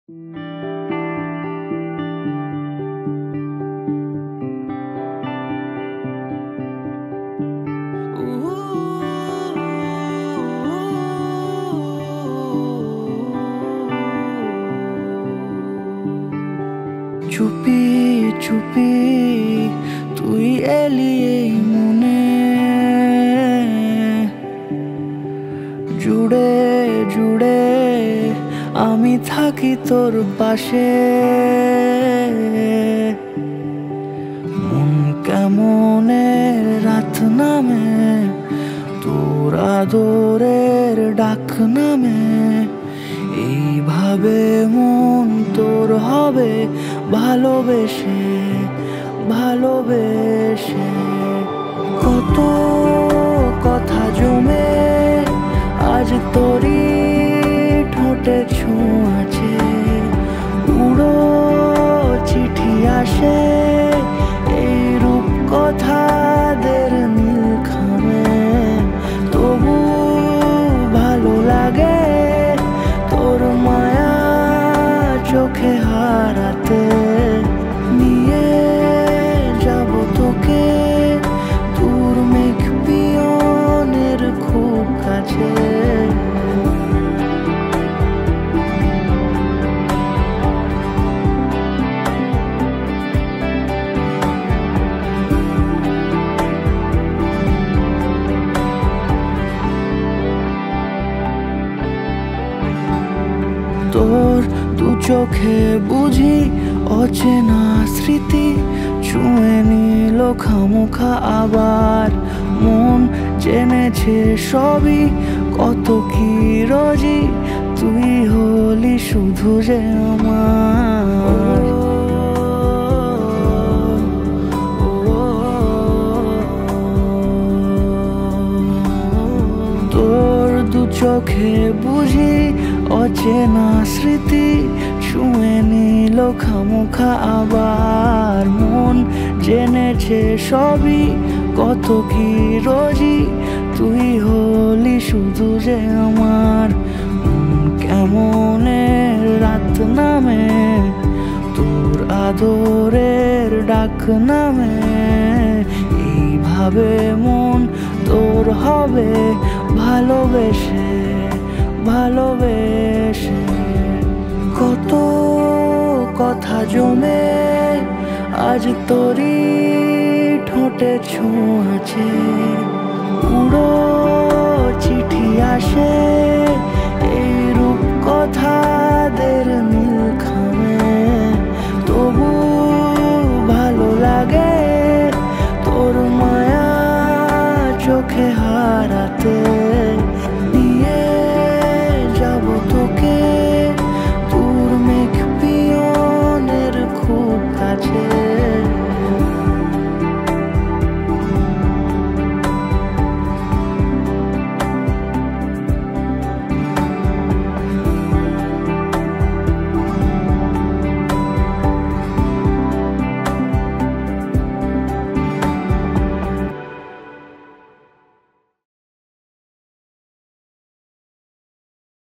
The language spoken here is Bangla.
চুপি চুপি তুই এলি এই মনে, জুড়ে জুড়ে আমি থাকি তোর পাশে। মন কেমনের রাত নামে, তোর আদরের ডাক নামে, এইভাবে মন তোর হবে ভালোবেসে ভালোবেসে। কত কথা জমে আজ তোরই ঠোঁটে ছোঁয়াছে, উড়ো চিঠি আসে এই রূপ কথাদের নীলখামে। তবু ভালো লাগে তোর মায়া চোখে হারাতে, নিয়ে যাব তোকে তোর মেঘ পিয়নের খুব কাছে। তোর দু চোখে বুঝি অচেনা স্মৃতি ছুঁয়ে নিল খামোখা আবার। মন জেনেছে সবই কত কি রোজি, তুই হলি শুধু যে আমার। তোর দু চোখে বুঝি অচেনা স্মৃতি ছুঁয়ে নিল খামোখা আবার। মন জেনেছে সবই কত কি রোজি, তুই হলি শুধু যে আমার। কেমনের রাত নামে, তোর আদরের ডাক নামে, এইভাবে মন তোর হবে ভালোবেসে ভালোবেসে। কত কথা জমে আজ তোরই ঠোঁটে ছোঁয়াছে, উড়ো চিঠি আসে এই রূপ কথাদের